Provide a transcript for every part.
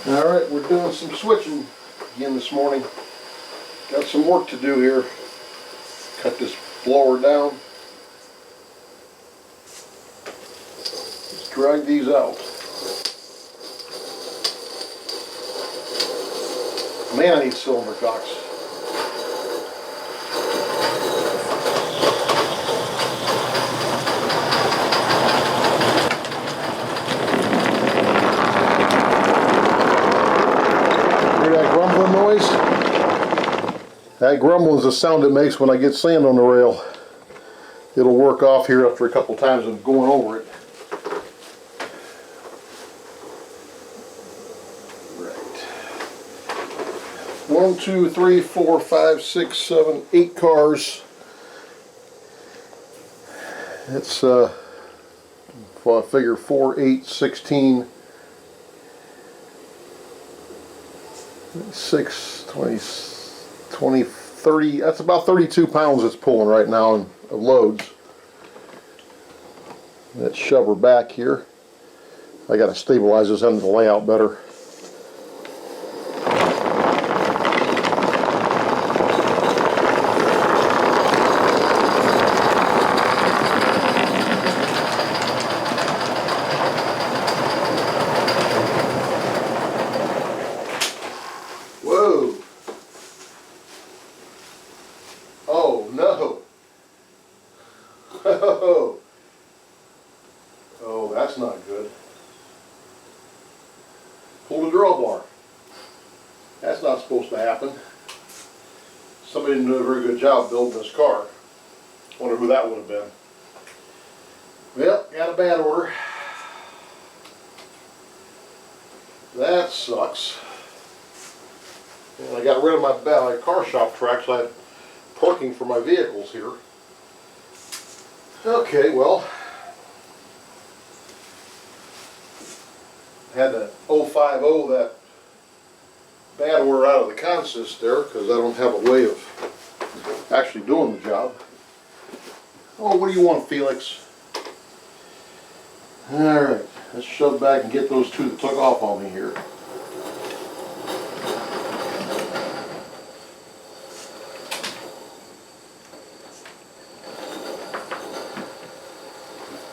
Alright, we're doing some switching again this morning. Got some work to do here. Cut this blower down. Let's drag these out. Man, I need cylinder cocks. That grumbling is the sound it makes when I get sand on the rail. It'll work off here after a couple times of going over it. Right. 1, 2, 3, 4, 5, 6, 7, 8 cars. It's well, I figure 4, 8, 16, 6, 20, 20, 30, that's about 32 pounds it's pulling right now of loads. Let's shove her back here. I got to stabilize this end of the layout better. Whoa! Oh no! Oh, that's not good. Pull the drawbar. That's not supposed to happen. Somebody didn't do a very good job building this car. Wonder who that would have been. Well, got a bad order. That sucks. And I got rid of my car shop tracks. I had parking for my vehicles here. Okay, well, had to 050 that bad order out of the consist there because I don't have a way of actually doing the job. Oh, what do you want, Felix? Alright, let's shove back and get those two that took off on me here.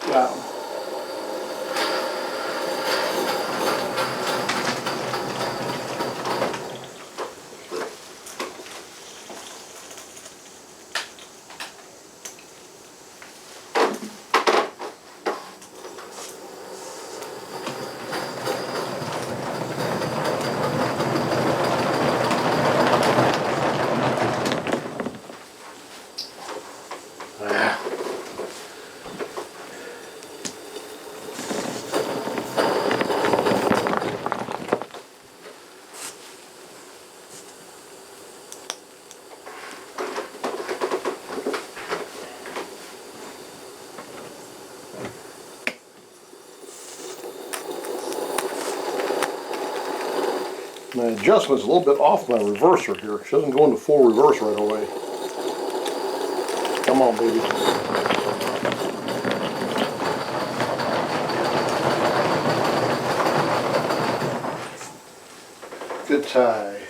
Got 'em. My adjustment's a little bit off my reverser here. She doesn't go into full reverse right away. Come on, baby. Good tie.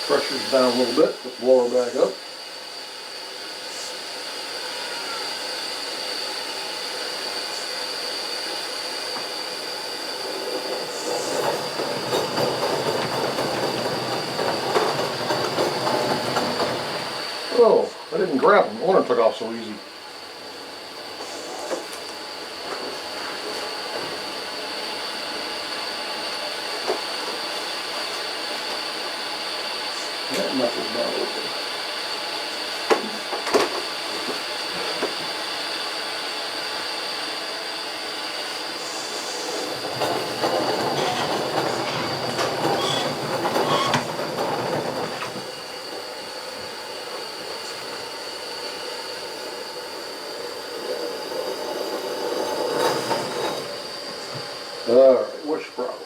Pressure's down a little bit. Let's blow her back up. Oh, I didn't grab them. I wonder if it took off so easy. That knuckle's not open. Alright, what's the problem?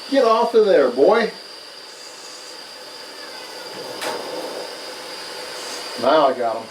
Get off of there, boy. Now I got him.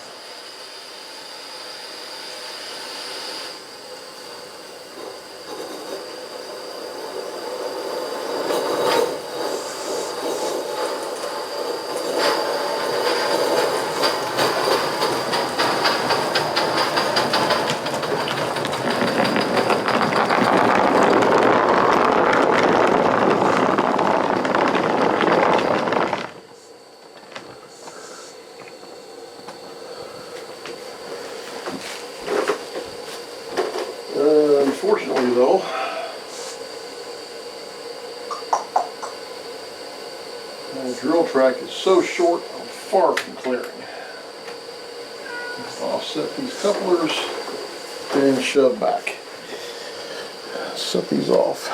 Unfortunately though, my drill track is so short, I'm far from clearing. Offset these couplers and shove back. Set these off.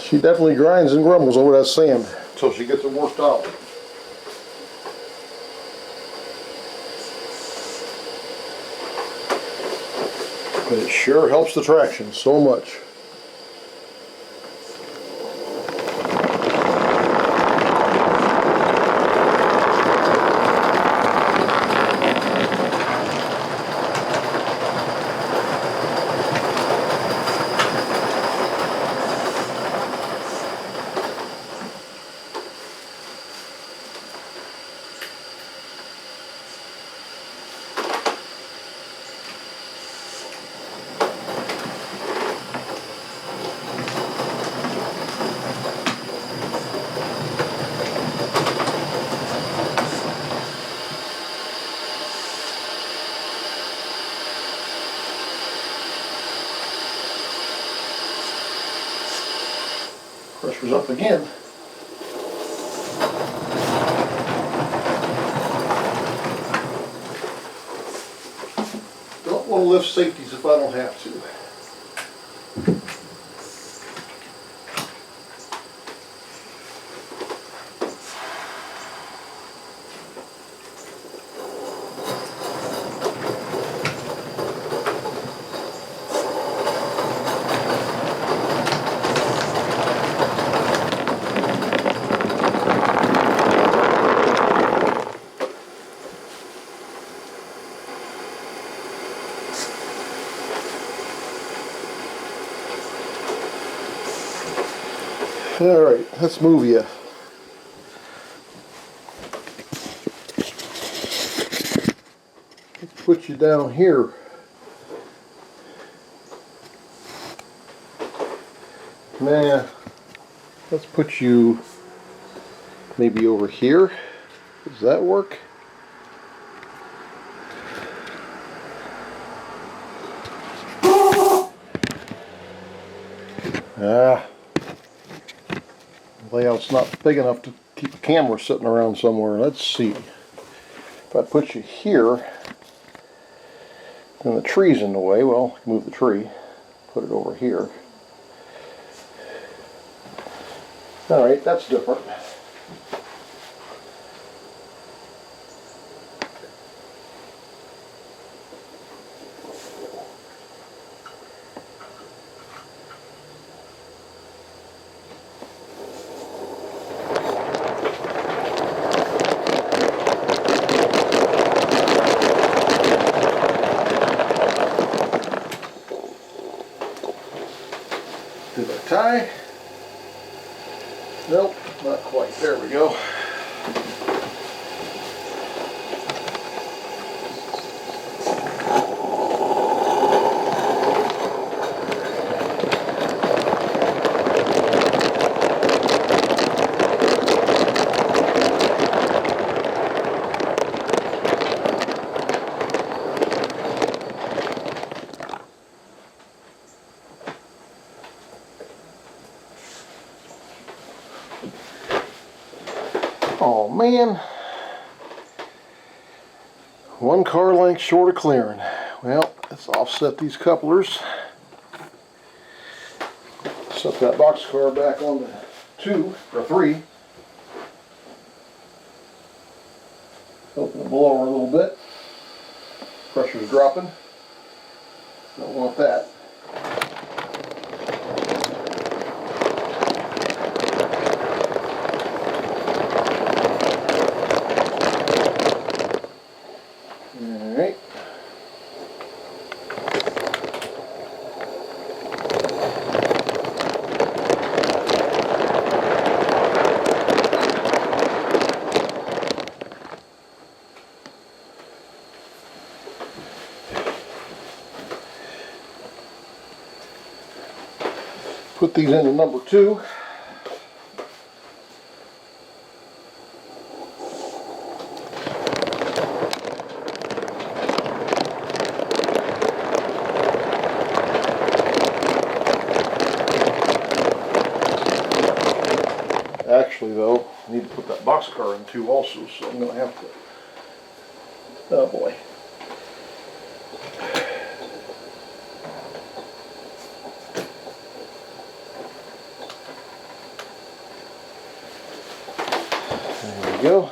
She definitely grinds and grumbles over that sand until she gets it worked out. But it sure helps the traction so much. Pressure's up again. Don't want to lift safeties if I don't have to. Alright, let's move you. Let's put you down here. Nah, let's put you maybe over here. Does that work? Ah. Layout's not big enough to keep a camera sitting around somewhere. Let's see. If I put you here, and the tree's in the way, well, move the tree, put it over here. Alright, that's different. Did I tie? Nope, not quite. There we go. Oh man, 1 car length short of clearing. Well, let's offset these couplers. Set that box car back on to 2 or 3. Open the blower a little bit. Pressure's dropping. Don't want that. Alright. Put these into number 2. Actually though, I need to put that boxcar in 2 also, so I'm going to have to, oh boy. There we go.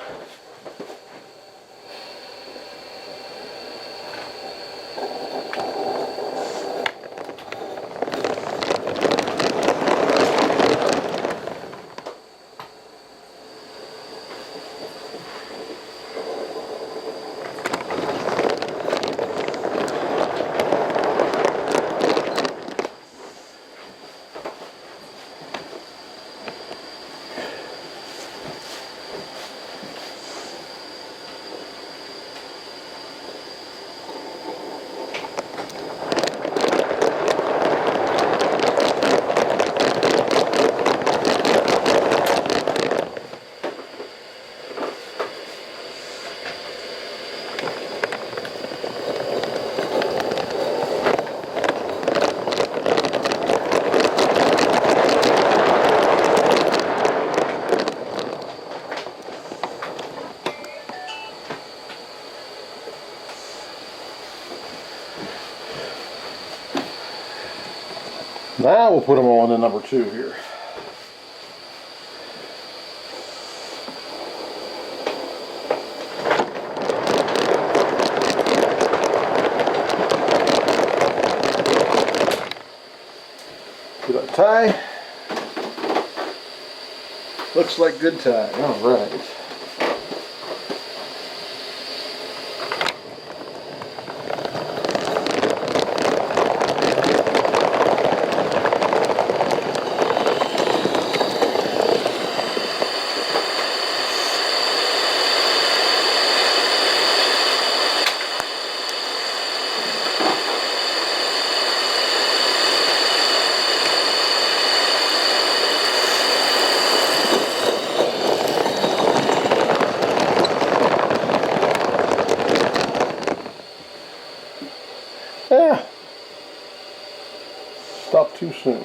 Now we'll put them all into number 2 here. Good on tie. Looks like good tie. All right. Yeah. Stop too soon.